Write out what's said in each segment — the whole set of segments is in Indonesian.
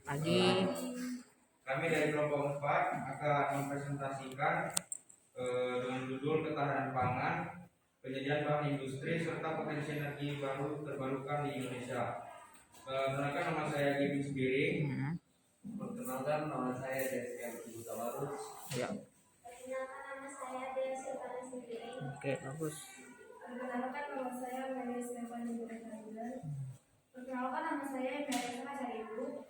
Lagi kami dari kelompok 4 akan mempresentasikan dengan judul ketahanan pangan, penyediaan bahan industri serta potensi energi baru terbarukan di Indonesia. Perkenalkan, nama saya Gibin Sebiring. Perkenalkan, nama saya Desya Butawarus. ya. Perkenalkan, nama saya Dea Silvana Sebiring. Oke, bagus. Perkenalkan, nama saya Maria Stefani Bulan. Perkenalkan, nama saya Maria Kasaribu.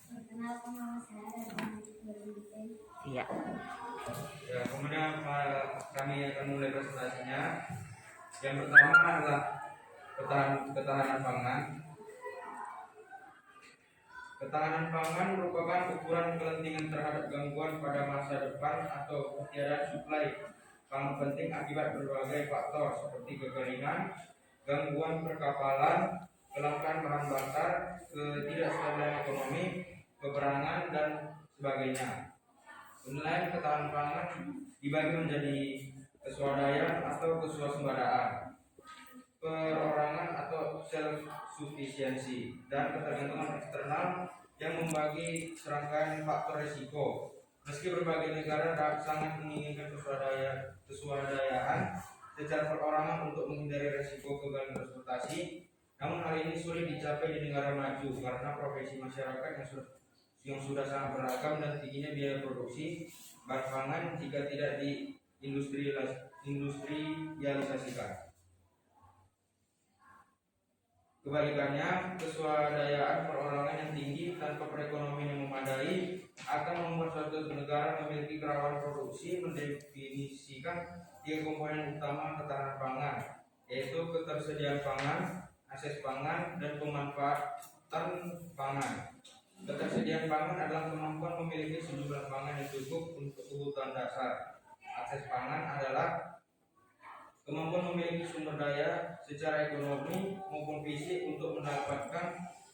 Perkenalkan, nama saya Dea. Iya. Ya, kemudian kami akan mulai presentasinya. Yang pertama adalah ketahanan pangan. Ketahanan pangan merupakan ukuran kelentingan terhadap gangguan pada masa depan atau ketiadaan suplai pangan penting akibat berbagai faktor seperti kekeringan, gangguan perkapalan, kelangkaan bahan bakar, ketidakstabilan ekonomi, peperangan, dan sebagainya. Penilaian ketahanan pangan dibagi menjadi keswadayaan atau keswasembadaan, perorangan atau self-sufficiency, dan ketergantungan eksternal yang membagi serangkaian faktor risiko. Meski berbagai negara sangat menginginkan keswadayaan secara perorangan untuk menghindari risiko kegagalan transportasi, namun hal ini sulit dicapai di negara maju karena profesi masyarakat yang sudah sangat beragam dan tingginya biaya produksi bahan pangan jika tidak diindustrialisasikan. Kebalikannya, keswadayaan perorangan yang tinggi tanpa perekonomian yang memadai akan membuat suatu negara memiliki kerawanan produksi. Mendefinisikan 3 komponen utama ketahanan pangan, yaitu ketersediaan pangan, akses pangan, dan pemanfaatan pangan. Ketersediaan pangan adalah kemampuan memiliki sejumlah pangan yang cukup untuk kebutuhan dasar. Akses pangan adalah kemampuan memiliki sumber daya secara ekonomi maupun fisik untuk mendapatkan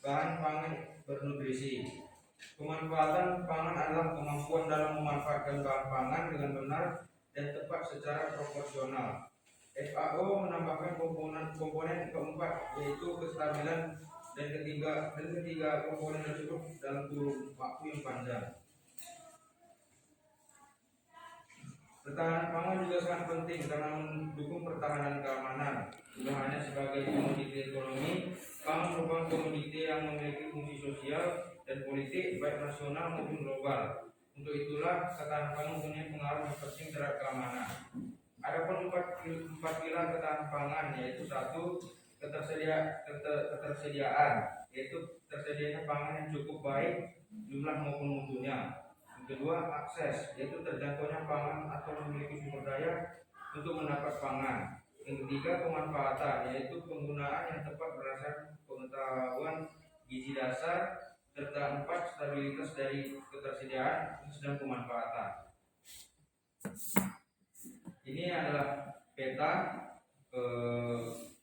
bahan pangan bernutrisi. Pemanfaatan pangan adalah kemampuan dalam memanfaatkan bahan pangan dengan benar dan tepat secara proporsional. FAO menambahkan komponen keempat, yaitu kestabilan, dan ketiga komponen tersebut dalam kurun waktu yang panjang. Ketahanan pangan juga sangat penting karena mendukung pertahanan keamanan. Tidak hanya sebagai komoditi ekonomi, pangan merupakan komoditi yang memiliki fungsi sosial dan politik baik nasional maupun global. Untuk itulah ketahanan pangan mempunyai pengaruh yang penting terhadap keamanan. Adapun empat pilar ketahanan pangan, yaitu 1. Ketersediaan, yaitu tersedianya pangan yang cukup baik jumlah maupun mutunya. Yang kedua, akses, yaitu terjangkaunya pangan atau memiliki sumber daya untuk mendapat pangan. Yang ketiga, pemanfaatan, yaitu penggunaan yang tepat berdasarkan pengetahuan gizi dasar. Serta 4, stabilitas dari ketersediaan dan pemanfaatan. Ini adalah peta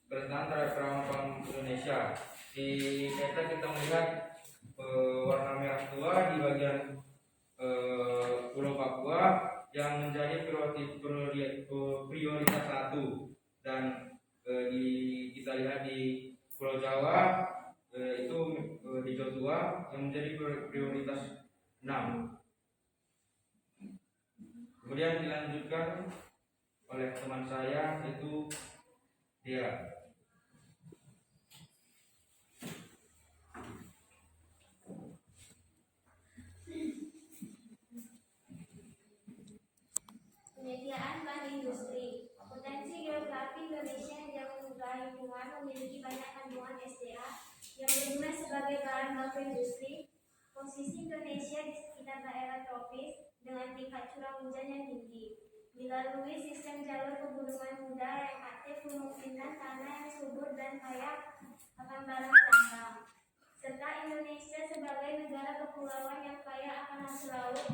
kerendahan terhadap kerawanan pangan Indonesia. Di peta kita melihat warna merah tua di bagian Pulau Papua yang menjadi prioritas 1, dan kita lihat di Pulau Jawa itu hijau tua yang menjadi prioritas 6. Kemudian dilanjutkan oleh teman saya, yaitu dia. Penyediaan bahan industri. Potensi geografi Indonesia yang jauh menggah lingkungan memiliki banyak kandungan SDA yang berguna sebagai bahan baku industri. Posisi Indonesia di sekitar daerah tropis dengan tingkat curah hujan yang tinggi. Dilalui sistem jalur pegunungan muda yang aktif, kemungkinan tanah yang subur dan kaya akan barang tambang. Serta Indonesia sebagai negara kepulauan yang kaya akan hasil laut.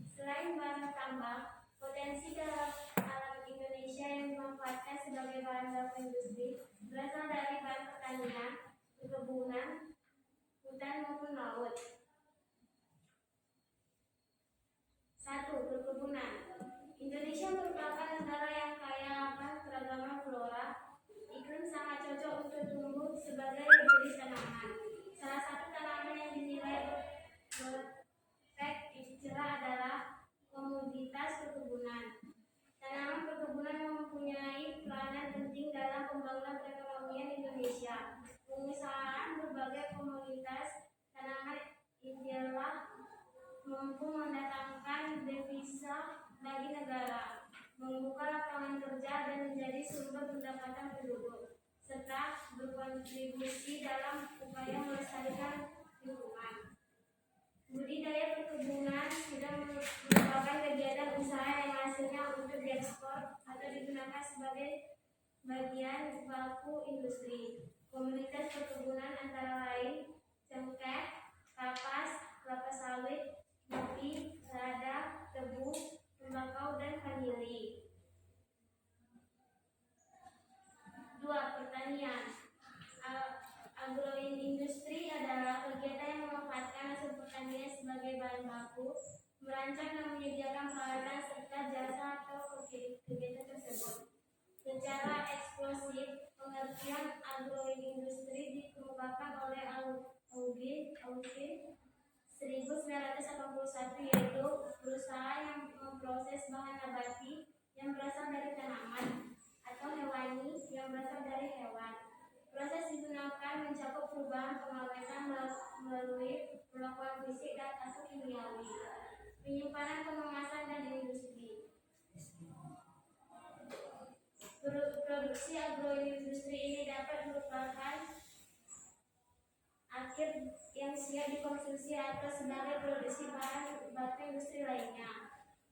Selain barang tambang, potensi alam Indonesia yang dimanfaatkan sebagai bahan baku industri berasal dari bahan pertanian, perkebunan, hutan maupun laut. 1. Perkebunan. Indonesia merupakan negara yang kaya akan keragaman flora. Iklim sangat cocok untuk tumbuh sebagai jenis tanaman. Salah satu tanaman yang dinilai komoditas tanaman idealah mampu mendatangkan devisa bagi negara, membuka lapangan kerja dan menjadi sumber pendapatan penduduk, serta berkontribusi dalam upaya melestarikan lingkungan. Budidaya perkebunan sudah merupakan kegiatan usaha yang hasilnya untuk diekspor atau digunakan sebagai bagian baku industri. Komoditas perkebunan antara lain cengkeh, kapas, kelapa sawit, kopi, lada, tebu, tembakau, dan vanili. 2. Pertanian. Agroindustri adalah kegiatan yang memanfaatkan hasil pertanian sebagai bahan baku, merancang dan menyediakan peralatan serta jasa atau kegiatan tersebut. Secara eksplosif, pengertian agroindustri dikemukakan oleh Augin 1981, yaitu perusahaan yang memproses bahan nabati yang berasal dari tanaman atau hewani yang berasal dari hewan. Proses digunakan mencakup perubahan pengawetan melalui perlakuan fisik dan atau kimiawi, penyimpanan, pengemasan, dan industri. Produksi agroindustri ini dapat merupakan akhir yang siap dikonsumsi atau sebagai produksi bahan baku industri lainnya.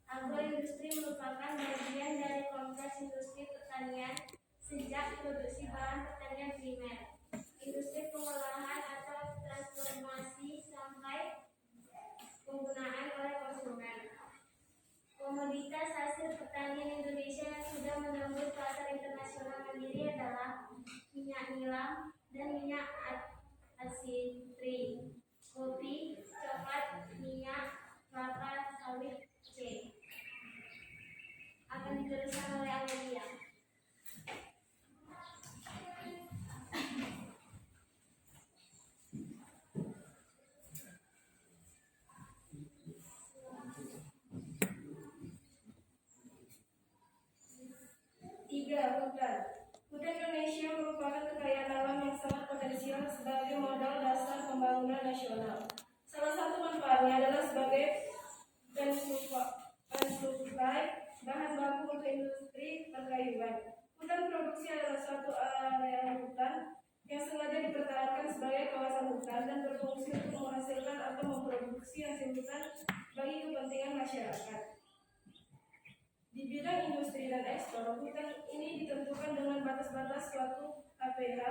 Agroindustri merupakan bagian dari kompleks industri pertanian sejak produksi bahan pertanian primer, industri pengolahan atau transformasi sampai penggunaan oleh konsumen. Komoditas hasil pertanian Indonesia yang sudah menembus pasar internasional mandiri adalah minyak nilam dan minyak asitri, kopi, coklat, minyak kelapa sawit C. Akan diteruskan oleh Amelia. Hutan Indonesia merupakan kekayaan alam yang sangat potensial sebagai modal dasar pembangunan nasional. Salah satu manfaatnya adalah sebagai pensuplai bahan baku untuk industri perkayuan. Hutan produksi adalah suatu area hutan yang sengaja dipertahankan sebagai kawasan hutan dan berfungsi untuk menghasilkan atau memproduksi hasil hutan bagi kepentingan masyarakat. Di bidang industri dan ekspor, hutan ini ditentukan dengan batas-batas suatu HPH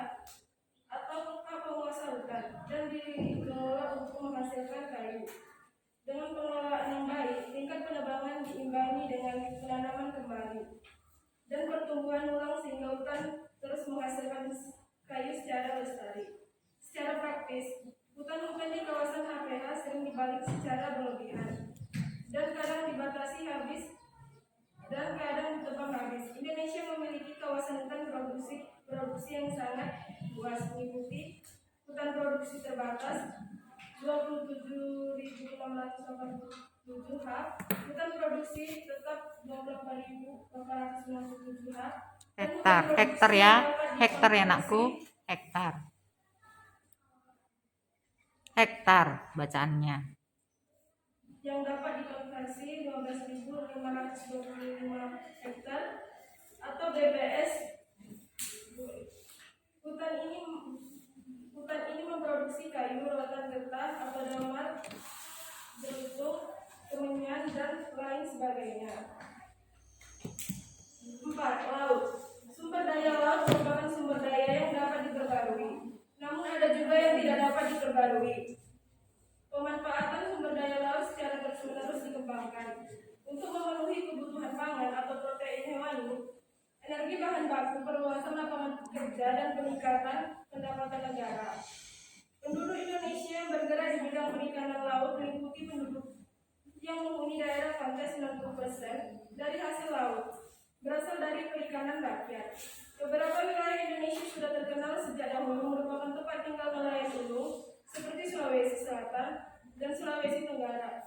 atau hak penguasa hutan dan dikelola untuk menghasilkan kayu. Dengan pengelolaan yang baik, tingkat penebangan diimbangi dengan penanaman kembali dan pertumbuhan ulang sehingga hutan terus menghasilkan kayu secara lestari. Secara praktis, hutan-hutan di kawasan HPH sering dibalik secara berlebihan dan kadang dibatasi habis dan kadang ditebang habis. Indonesia memiliki kawasan hutan produksi yang sangat luas, meliputi hutan produksi terbatas 27.687 ha, hutan produksi tetap 24.897 ha. Hektar ya nakku, hektar bacaannya. Yang dapat dikonversi 12.525 hektar atau BPS. Hutan ini memproduksi kayu, rotan getah atau damar, jeruk, kemenyan, dan lain sebagainya. 4. Laut. Sumber daya laut merupakan sumber daya yang dapat diperbarui, namun ada juga yang tidak dapat diperbarui. Pemanfaatan sumber daya laut secara terus-menerus dikembangkan untuk memenuhi kebutuhan pangan atau protein hewani, energi bahan baku, perluasan lapangan kerja, dan peningkatan pendapatan negara. Penduduk Indonesia yang bergerak di bidang perikanan laut meliputi penduduk yang menghuni daerah pantai 90% dari hasil laut berasal dari perikanan rakyat. Beberapa wilayah Indonesia sudah terkenal sejak dahulu merupakan tempat tinggal nelayan gunung seperti Sulawesi Selatan dan Sulawesi Tenggara.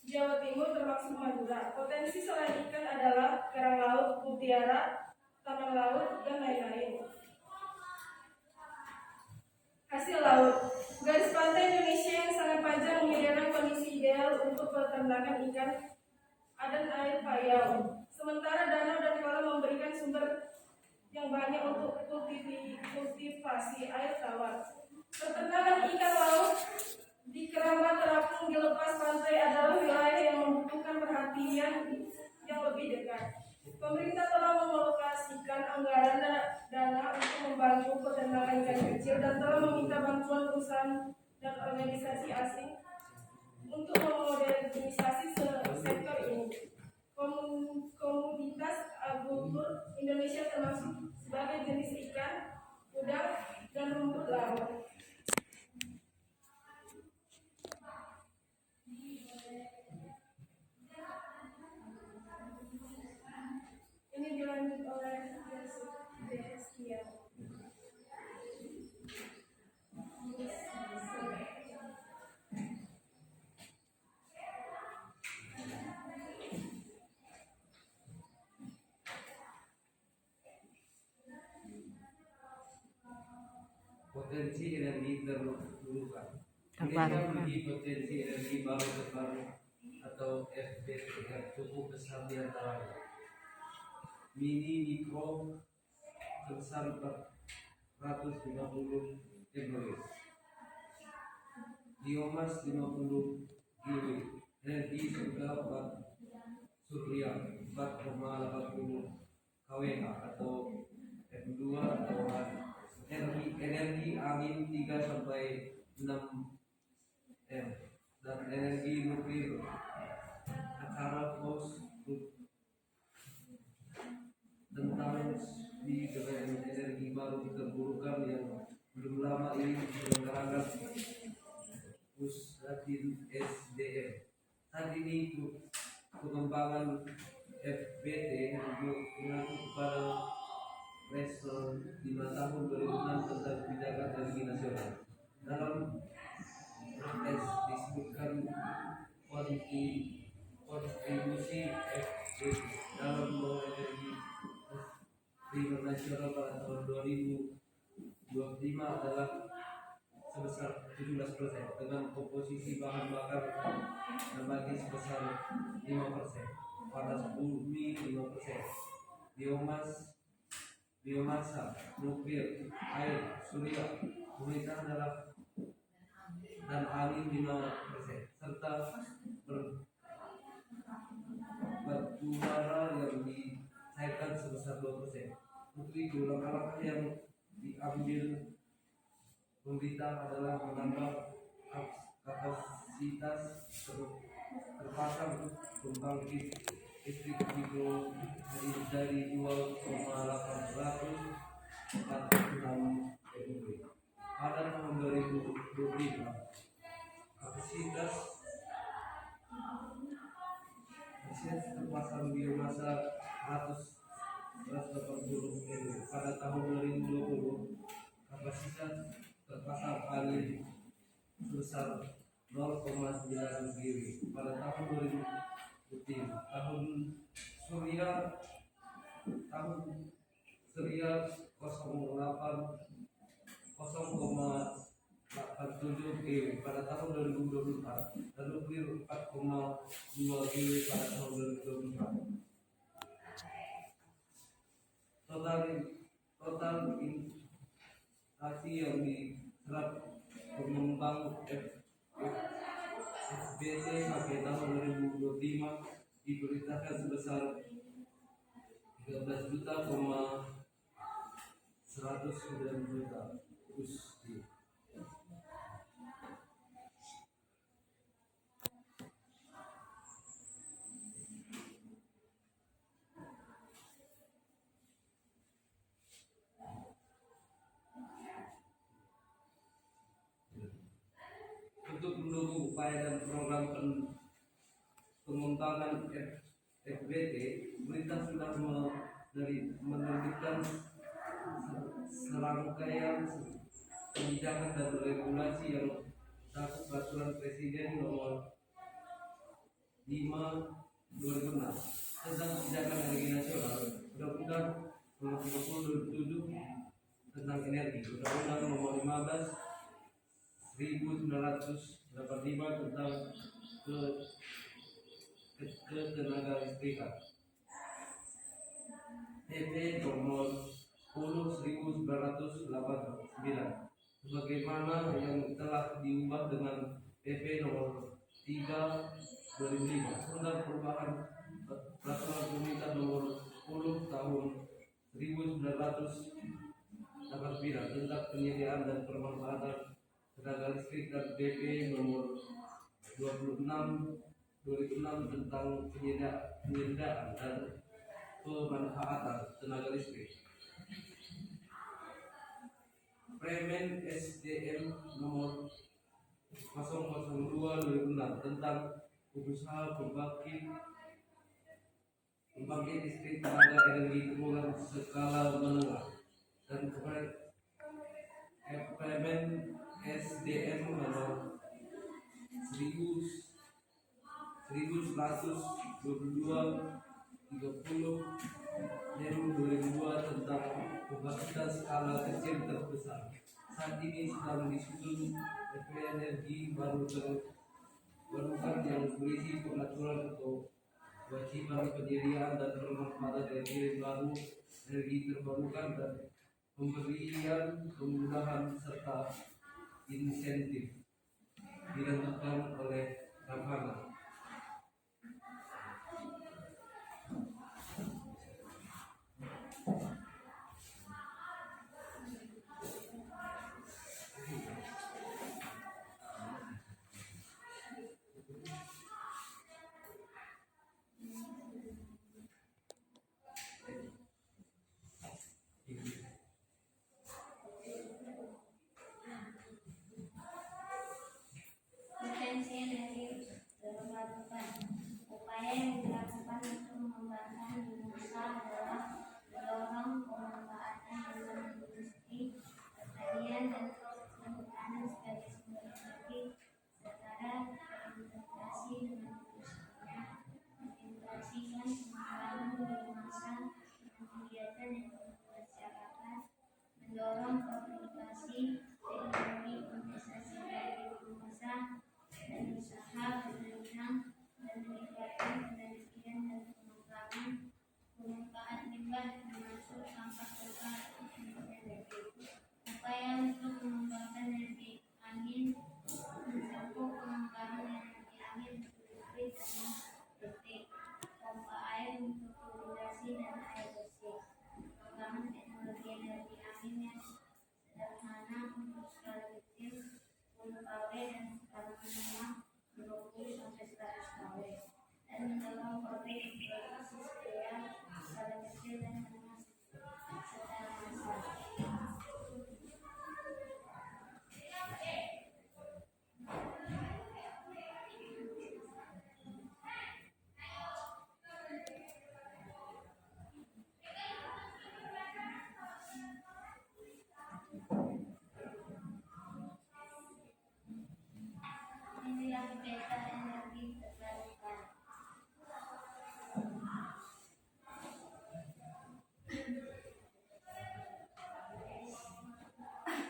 Jawa Timur termasuk Madura. Potensi selain ikan adalah kerang laut, mutiara, taman laut, dan lain-lain. Hasil laut. Garis pantai peternakan ikan dan air payau. Sementara danau dan kolam memberikan sumber yang banyak untuk kultivasi air tawar. Peternakan ikan laut di keramba terapung di lepas pantai adalah wilayah yang membutuhkan perhatian yang lebih dekat. Pemerintah telah mengalokasikan anggaran dana untuk membantu peternakan ikan kecil dan telah meminta bantuan perusahaan dan organisasi asing untuk memodernisasi sektor ini. Komoditas agrotur Indonesia termasuk sebagai jenis ikan, udang, dan rumput laut. Ini dilanjut oleh Deskia. Potensi energi terbarukan. Indonesia Terbarukan. memiliki potensi energi baru terbarukan atau FBT yang cukup besar di antaranya mini mikro sebesar 450 MW, biomas 50 GW, energi surga surya 4,80 kWh atau F2 atau energi angin 3 sampai 6 M dan energi nuklir acara pos tentang di dengan energi baru terbarukan yang belum lama ini diselenggarakan Pusdatin SDM. Saat ini pengembangan FBT mengacu kepada Resolusi 5 tahun 2006 tentang kebijakan energi nasional. Dalam proses disebutkan kontribusi FBT dalam membangun energi nasional pada tahun 2025 adalah sebesar 17% dengan komposisi bahan bakar nabati sebesar 5%, panas bumi 5%, biomasa, nuklir, air, surya, pemerintah adalah dan angin 5%, serta batu bara yang dicairkan sebesar 2%. Untuk itu, langkah-langkah yang diambil pemerintah adalah menambah kapasitas terpasang pembangkit listrik hidro dari 2,846 MW pada tahun 2025. Kapasitas terpasang biomasa 180 MW pada tahun 2020. Kapasitas terpasang angin sebesar 0,9 GW pada tahun 2020. Tahun surya 0,87 GW pada tahun 2024 dan nuklir 4,2 GW pada tahun 2024. Total investasi yang diserap pengembang FBT sampai tahun 2025 diperkirakan sebesar 13 juta, 109 juta USD. Untuk mendukung upaya dan program pengembangan FBT, pemerintah sudah menerbitkan serangkaian kebijakan dan regulasi yang termasuk peraturan Presiden nomor 5/2006 tentang kebijakan energi nasional, Undang-Undang nomor 37 tentang energi, Undang-Undang nomor 15/1985 tentang Ketenagalistrikan. PP nomor 10.989 sebagaimana yang telah diubah dengan PP nomor 3 2005 tentang perubahan peraturan pemerintah nomor 10 tahun 1989 tentang penyediaan dan pemanfaatan tenaga listrik dan PP nomor 26 2006 tentang penyediaan dan pemanfaatan tenaga listrik. Permen SDM nomor 002/2006 tentang usaha pembangkit listrik tenaga energi terbarukan skala menengah dan Permen SDM nomor 1122/30 2002 tentang pembangkitan skala kecil terbesar. Saat ini sedang disusun PP energi barukan yang berisi pengaturan untuk kewajiban penyediaan dan pemanfaatan energi baru, energi terbarukan dan pemberian kemudahan serta insentif ditentukan oleh Rampana. Potensi energi terbarukan. Upaya yang dilakukan untuk mengembangkan Indonesia adalah mendorong pemanfaatan dalam industri, pertanian dan perhutanan sebagai sumber energi setara terintegrasi dengan industrinya, mengintegrasikan pengembangan biomasa dengan kegiatan ekonomi masyarakat, mendorong komunikasi teknologi kompensasi dari biomasa dan usaha penunjang dan meningkatkan penelitian dan pengembangan pemanfaat limbah termasuk sampah lokal untuk energi. Upaya untuk mengembangkan energi angin mencakup pengembangan energi angin untuk listrik dan listrik, pompa air untuk irigasi dan air bersih, pengembangan teknologi energi angin yang sederhana untuk skala kecil 10 kW dan skala menengah 20 sampai 100 kW, dan mendorong pabrik produksi sprea skala kecil dan menengah secara massal. Inilah peta energi terbarukan.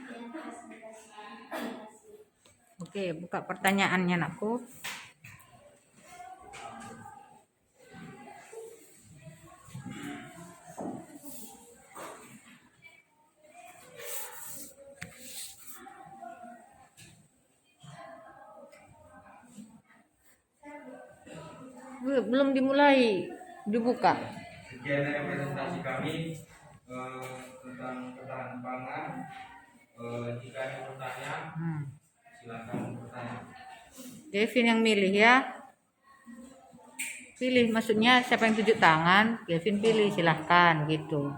Yang ke-11. Oke, buka pertanyaannya anakku. Belum dimulai dibuka. Sekian dari presentasi kami tentang ketahanan pangan. Jika ada pertanyaan, silakan bertanya. Kevin yang milih ya. Pilih, maksudnya siapa yang tunjuk tangan, Kevin pilih, silahkan gitu.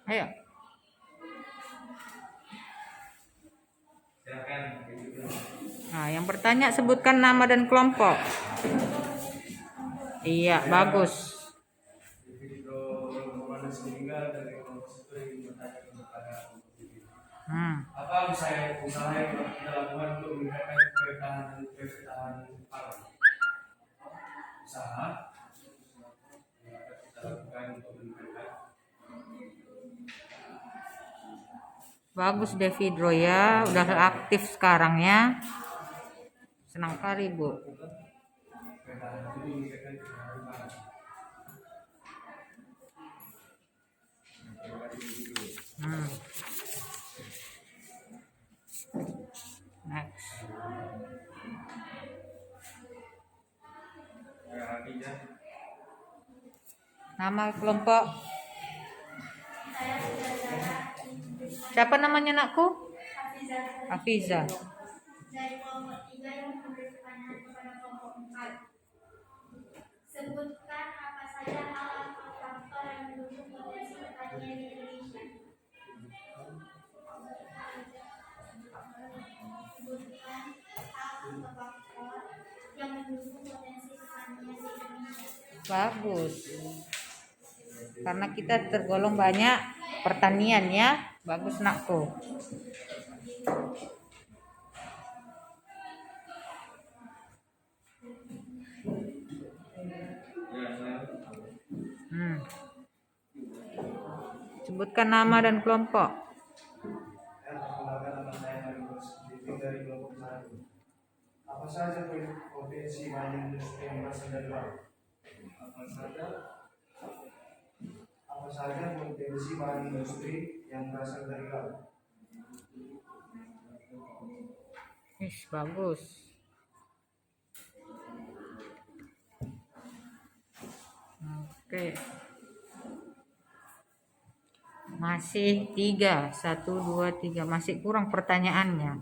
Ayo. Silakan. Nah, yang bertanya sebutkan nama dan kelompok. Iya, bagus. Video Romanes meninggal dari kelompok satu yang bertanya kepada apa usaha yang kita lakukan untuk meningkatkan ketahanan pangan? Usaha yang kita lakukan untuk meningkatkan. Bagus David Roya, udah aktif sekarang ya. Senang kali Bu. Ketahanan itu meningkatkan ketahanan pangan. Hmm. Next. Ya, Hafizah. Nama kelompok. Saya saudara Siapa namanya nakku? Hafizah Hafiza. dari kelompok 3 yang memberi pertanyaan kepada kelompok 4. Sebutkan apa saja hal atau faktor yang mendukung potensi pertanian di Indonesia. Sebutkan hal atau faktor yang mendukung potensi pertanian di Indonesia. Bagus. Karena kita tergolong banyak pertanian ya. Bagus nakku. Ya, saya. Hmm. Sebutkan nama dan kelompok. Perkenalkan, nama saya Marius, dari kelompok 1. Apa saja potensi bahan industri yang berasal dari laut? Apa saja potensi bahan industri yang berasal dari laut? Bagus. Oke. Masih 3. 1, 2, 3. Masih kurang pertanyaannya.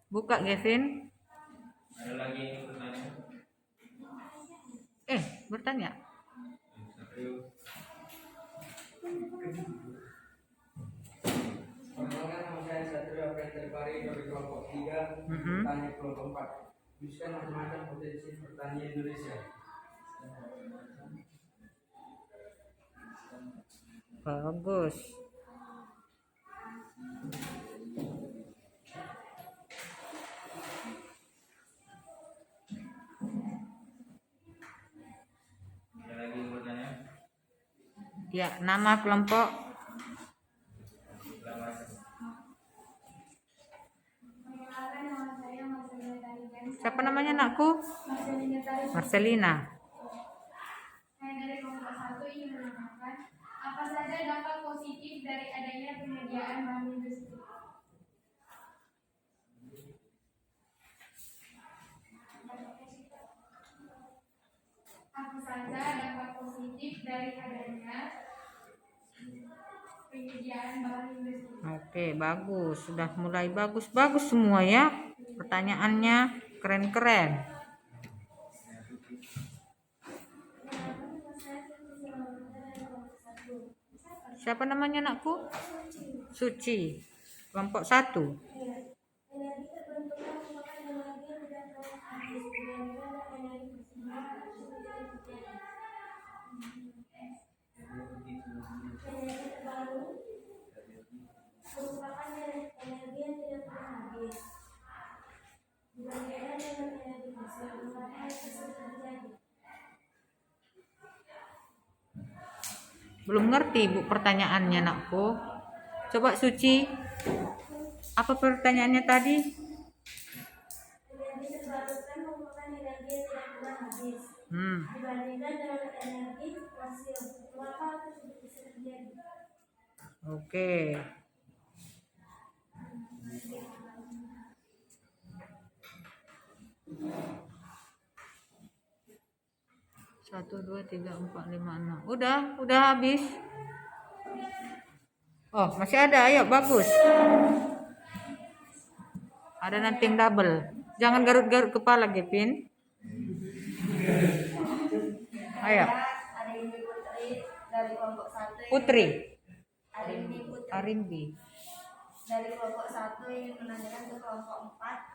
Buka, Kevin. Ada lagi yang bertanya? Bertanya. Ayo. Perkenalkan, nama saya Satrio Peter Pari dari kelompok 3, bertanya kelompok 4. Bisa macam-macam potensi pertanian Indonesia. Bagus. Ada lagi yang bertanya? Ya, nama kelompok. Perkenalkan, nama saya Marcelina Tarigan. Siapa namanya nakku? Marcelina Tarigan. Marcelina. Saya dari kelompok 1 ingin menanyakan apa saja dampak positif dari adanya penyediaan bahan industri. Apa saja dampak positif dari adanya penyediaan bahan industri. Oke, bagus. Sudah mulai bagus-bagus semua ya. Pertanyaannya keren-keren. Siapa namanya nakku? Suci. Kelompok 1. Energi terbentuknya merupakan energi yang tidak terlalu habis dibandingkan energi bersihnya energi terbaru merupakan energi yang tidak pernah habis dibandingkan dengan energi fosil. Mengapa hal tersebut terjadi? Belum ngerti Bu pertanyaannya nakku. Coba Suci. Apa pertanyaannya tadi? Energi terbarukan merupakan energi yang tidak pernah habis dibandingkan dengan energi fosil. Mengapa hal tersebut bisa terjadi? Oke. Satu, 2, 3, 4, 5, 6. Udah habis. Oh, masih ada. Ayo, bagus. Ada nanti yang double. Jangan garut-garut kepala, Gepin. Ayo. Arimbi Putri dari kelompok 1. Putri. Arimbi Putri Arimbi. dari kelompok 1 ingin menanyakan ke kelompok 4.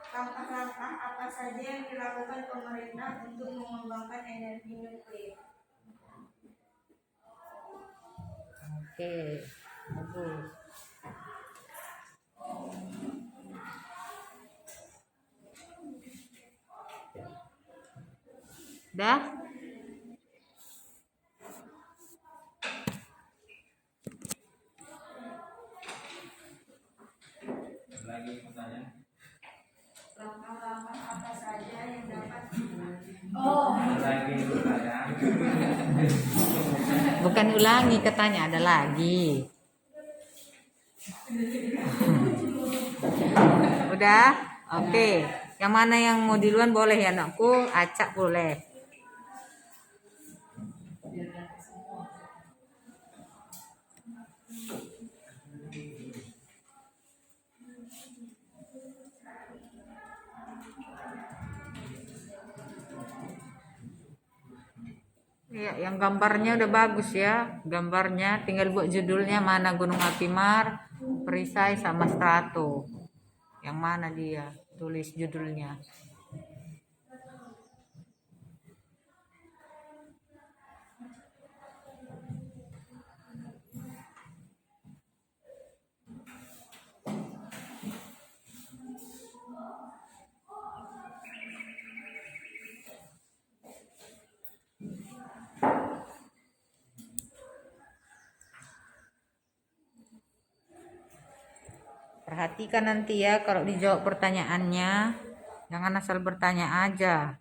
Langkah-langkah apa saja yang dilakukan pemerintah untuk mengembangkan energi nuklir? Oke. Bagus. Dah? lagi pertanyaan. Langkah-langkah apa saja yang dapat Ada lagi pertanyaan. Bukan ulangi katanya, ada lagi. Udah? Oke. Yang mana yang mau duluan boleh ya anakku, acak boleh. Iya, yang gambarnya udah bagus ya. Gambarnya tinggal buat judulnya mana Gunung Api Mar, perisai sama strato. Yang mana dia? Tulis judulnya. Perhatikan nanti ya kalau dijawab pertanyaannya, jangan asal bertanya aja.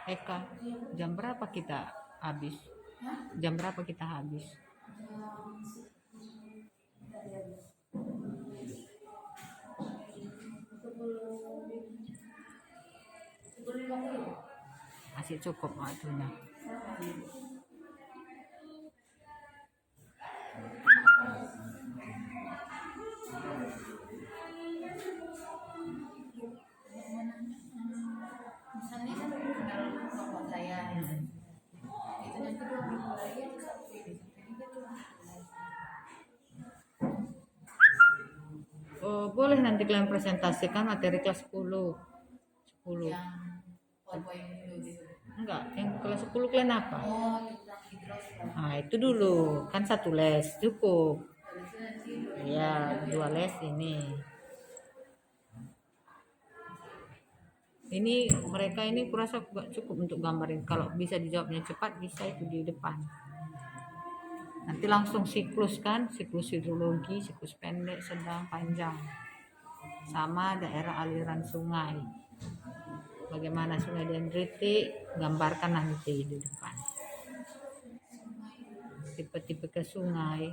Eka, jam berapa kita habis? Jam berapa kita habis? Masih cukup waktunya. Oh, boleh nanti kalian presentasikan materi kelas 10. 10. Enggak, yang kelas 10 kalian apa? Nah, itu dulu. Kan satu les cukup. Ya, 2 les ini. Ini mereka ini kurasa gak cukup untuk gambarin. Kalau bisa dijawabnya cepat, bisa itu di depan. Nanti langsung siklus kan, siklus hidrologi, siklus pendek, sedang, panjang. Sama daerah aliran sungai. Bagaimana sungai dendritik, gambarkan nanti di depan. Tipe-tipe ke sungai.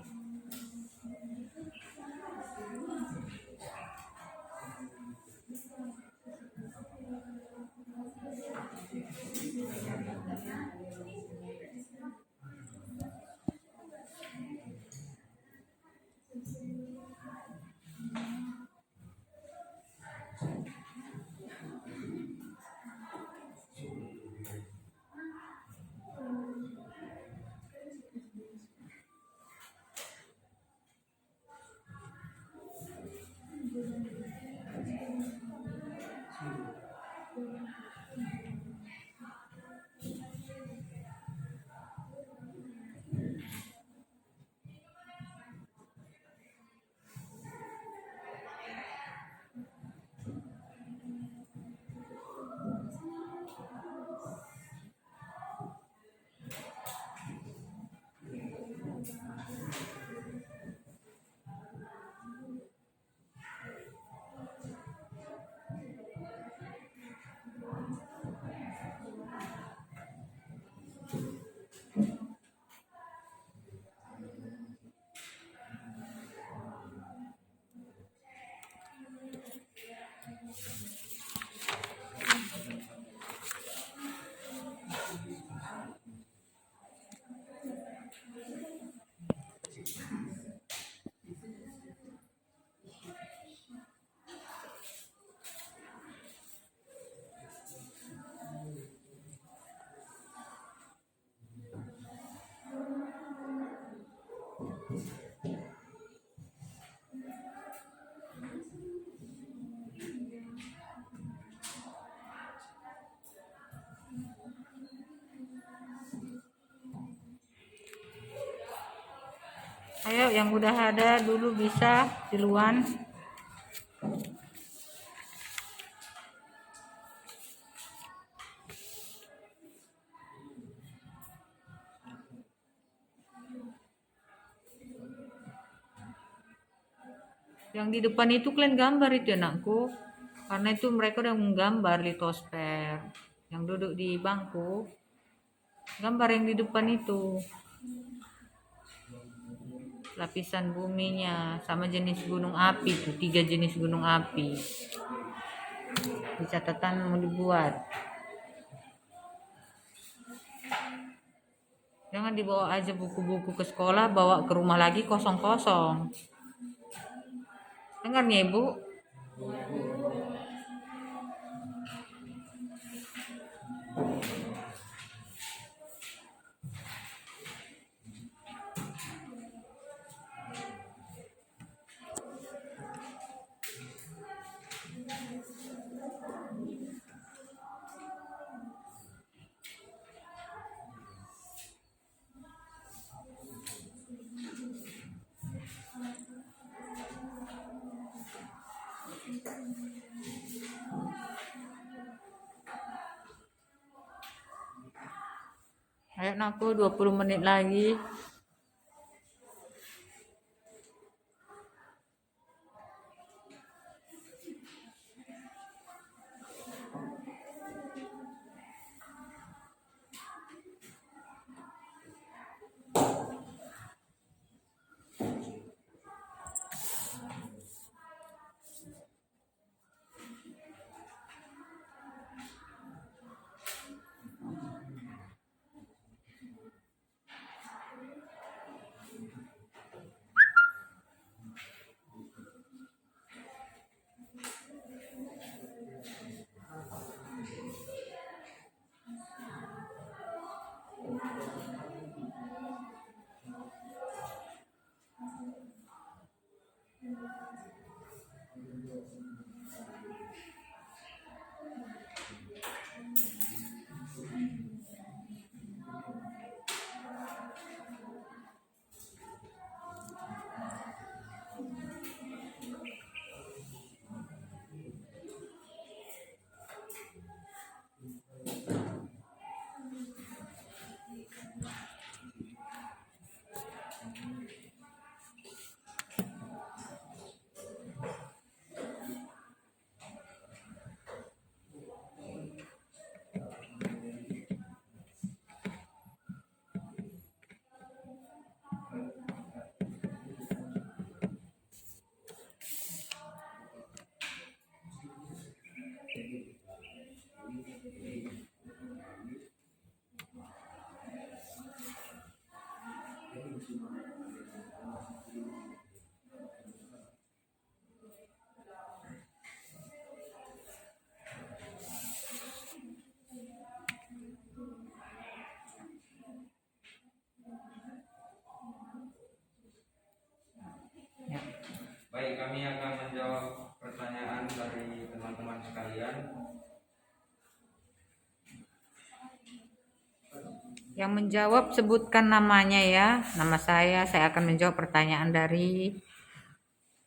Ayo yang udah ada dulu bisa duluan. Yang di depan itu kalian gambar itu anakku. Karena itu mereka udah menggambar litosfer. Yang duduk di bangku. Gambar yang di depan itu. Lapisan buminya sama jenis gunung api tuh, 3 jenis gunung api. Di catatan mau dibuat. Jangan dibawa aja buku-buku ke sekolah, bawa ke rumah lagi kosong-kosong. Dengar nih Ibu? Ayo aku 20 menit lagi. Baik, kami akan menjawab pertanyaan dari teman-teman sekalian. Yang menjawab sebutkan namanya ya. Nama saya akan menjawab pertanyaan dari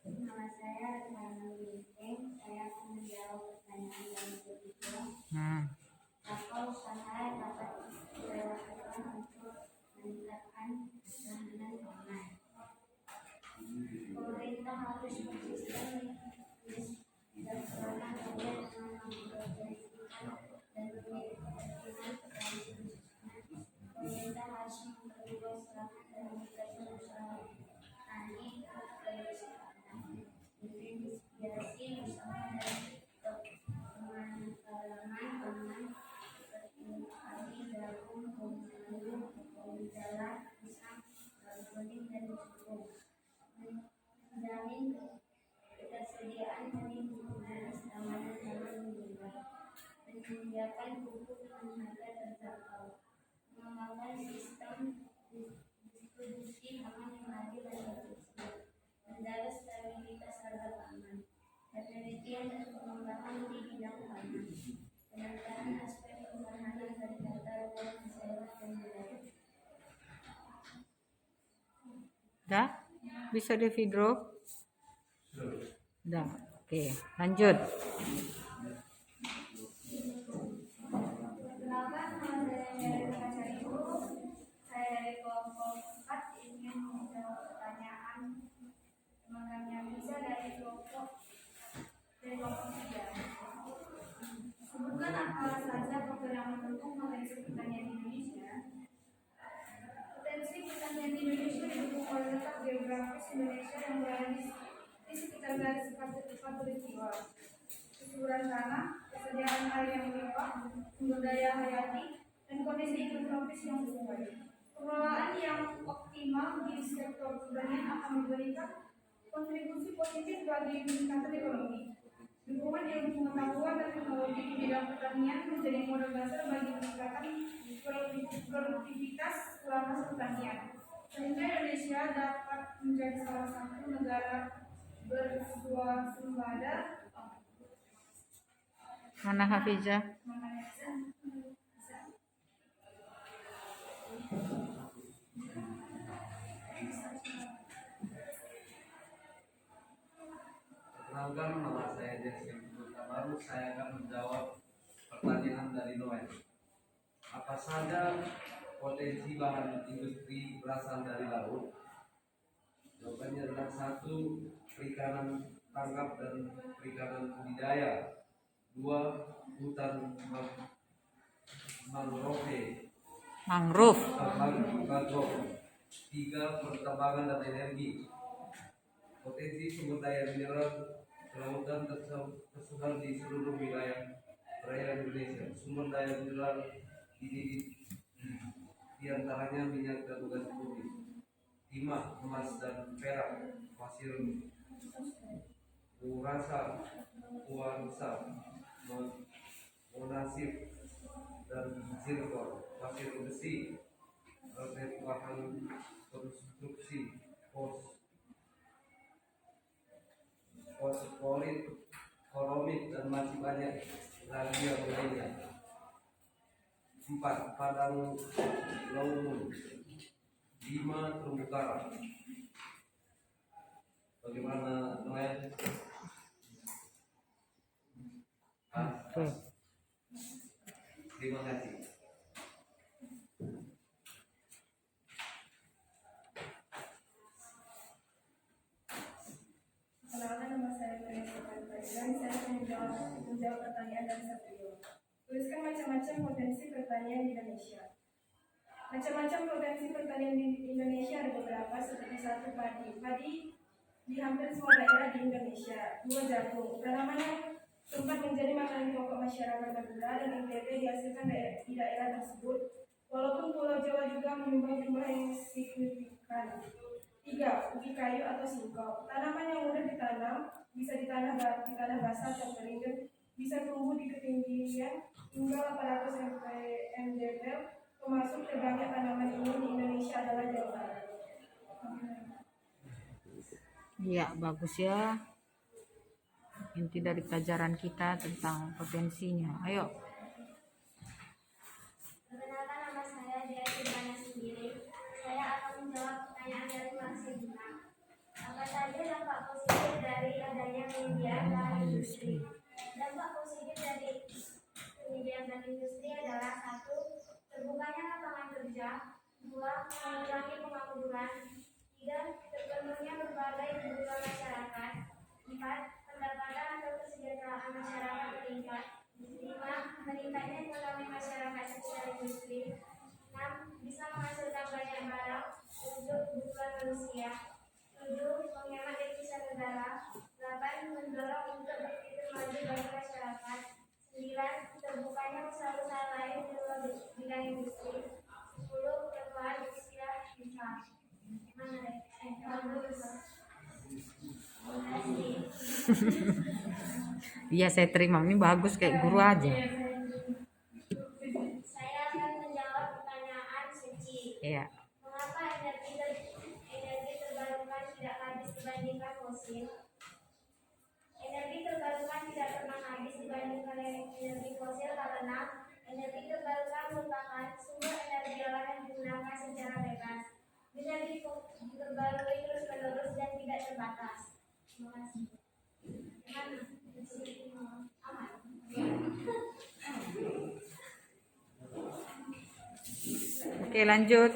Nama saya Rana Bintang. Saya akan menjawab pertanyaan dari ketiga. Apa usaha dapat dilakukan untuk meningkatkan ketahanan pangan? Pemerintah harus konsisten mendasarkan rakyat dengan memproduksikan dan memiliki kepentingan petani khususnya. Pemerintah harus memperluas lahan dan meningkatkan usaha tani untuk produksi pangan. Menginisiasi usaha dan pemakaman pangan seperti padi, jagung, gandum, jalan, pisang, kuning, dan jagung. Menjamin ketersediaan benih jenis tanaman meningkat. Menyediakan pupuk dengan harga terjangkau. Mengembangkan sistem distribusi pangan yang adil dan penelitian dan pengembangan di bidang pangan, penelitian aspek pertahanan dari data ruang masyarakat dan budaya. Dah? Bisa di video? Dah. Oke, lanjut. Perkenalkan, nama saya Kacar Ibu. Saya dari kelompok 4 ingin menjawab pertanyaan teman yang bisa dari kelompok 3. Sebutkan apa saja faktor yang mendukung potensi pertanian di Indonesia. Potensi pertanian di Indonesia didukung oleh letak geografis Indonesia yang berada di sekitar garis khatulistiwa, kesuburan tanah, kesediaan air yang melimpah, sumber daya hayati, dan kondisi iklim tropis yang sesuai. Pengelolaan yang optimal di sektor pertanian akan memberikan kontribusi positif bagi peningkatan ekonomi. Dukungan ilmu pengetahuan dan teknologi di bidang pertanian menjadi modal dasar bagi peningkatan produktivitas selama pertanian, sehingga Indonesia dapat menjadi salah satu negara bersuasembada. Mana Hafizah? Perkenalkan, nama saya Jason Baru. Saya akan menjawab pertanyaan dari Noel. Apa saja potensi bahan industri berasal dari laut? Jawabannya adalah 1. Perikanan tangkap dan perikanan budidaya. 2. Hutan mangrove. Mangrove. 3. Pertambangan dan energi. Potensi sumber daya mineral kelautan tersebar di seluruh wilayah perairan Indonesia. Sumber daya mineral di antaranya minyak dan gas bumi, timah, emas dan perak, pasir urasa, kuarsa, monasir dan zirkon, pasir besi, bahan konstruksi, fosforit, koromit, dan masih banyak lagi yang lainnya. 4. Padang laut. 5. Terumbu karang. Bagaimana Noel? Oke. Terima kasih. Perkenalkan, nama saya Vanessa Pantarian. Saya akan menjawab pertanyaan dari Satrio. Tuliskan macam-macam potensi pertanian di Indonesia. Macam-macam potensi pertanian di Indonesia ada beberapa, seperti 1. Padi. Padi di hampir semua daerah di Indonesia. 2. Jagung. Tanaman yang sempat menjadi makanan pokok masyarakat Madura dan NTB dihasilkan di daerah tersebut, walaupun Pulau Jawa juga menyumbang jumlah yang signifikan. 3. Ubi kayu atau singkong. Tanaman yang mudah ditanam, bisa di tanah basah atau kering, dan bisa tumbuh di ketinggian hingga 800 mdpl. Termasuk terbanyak tanaman ini di Indonesia adalah Jawa Barat. Iya, bagus ya. Inti dari pelajaran kita tentang potensinya. Ayo. Perkenalkan, nama saya Dia Tirbana sendiri. Saya akan menjawab pertanyaan dari Maksudna. Apa saja dampak positif dari adanya penyediaan bahan industri? Dampak positif dari penyediaan bahan industri adalah 1. Terbukanya lapangan kerja. 2. Mengurangi pengangguran. 3. Terpenuhnya berbagai kebutuhan masyarakat. 4. Pendapatan atau kesejahteraan masyarakat meningkat. 5. Meningkatnya ekonomi masyarakat secara industri. 6. Bisa menghasilkan banyak barang untuk kebutuhan manusia. 7. Menghemat devisa negara. 8. Mendorong untuk berpikir maju bagi masyarakat. 9. Terbukanya usaha-usaha lain di luar bidang industri. 10. Perubahan usia bisa. Mana deh? Bagus. Terima kasih. Iya, saya terima. Ini bagus kayak guru aja. Saya akan menjawab pertanyaan Suci. Iya. Mengapa energi terbarukan tidak habis dibandingkan fosil? Energi terbarukan fosil karena energi terbarukan merupakan sumber energi alam yang digunakan secara bebas. Bisa diperbarui terus-menerus dan tidak terbatas. Terima kasih. Aman. Oke, lanjut.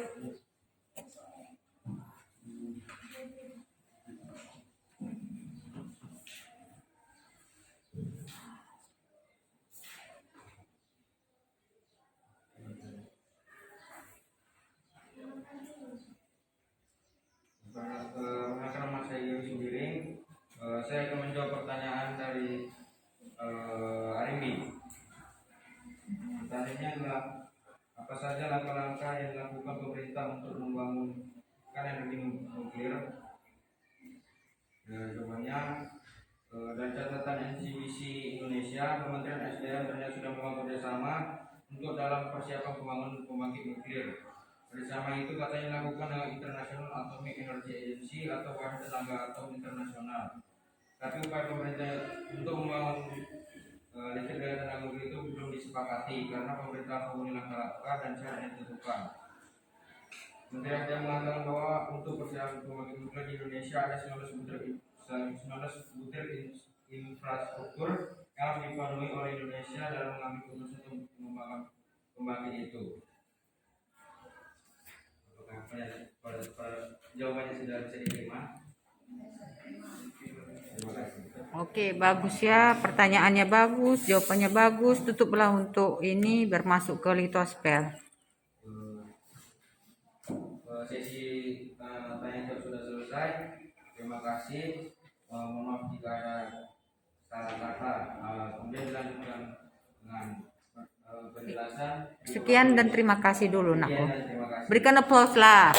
Menggunakan masa Yuri Subiring, saya akan menjawab pertanyaan dari Arimbi. Pertanyaannya adalah, apa saja langkah-langkah yang dilakukan pemerintah untuk membangunkan energi nuklir? Jawabannya, dan catatan NCBC Indonesia, Kementerian SDM ternyata sudah membangun kerjasama untuk dalam persiapan pembangunan pembangkit nuklir. Bersama itu katanya dilakukan dengan International Atomic Energy Agency atau Badan Tenaga Atom Internasional. Tapi upaya pemerintah untuk membangun listrik dari tenaga nuklir itu belum disepakati karena pemerintah mengambil langkah dan syarat yang ditentukan. Menteri SDM mengatakan bahwa untuk persiapan pembangkit nuklir di Indonesia ada 19 butir infrastruktur yang harus dipenuhi oleh Indonesia dalam mengambil keputusan untuk mengembangkan pembangkit itu. Jawabannya sudah bisa diterima. Terima kasih. Oke, bagus ya. Pertanyaannya bagus, jawabannya bagus. Tutuplah untuk ini bermasuk ke litosfer. Sesi tanya jawab sudah selesai. Terima kasih. Mohon maaf jika ada salah kata. Kemudian dilanjutkan dengan penjelasan. Sekian dan terima kasih dulu, nak. Sekian dan terima kasih. Berikan applause lah.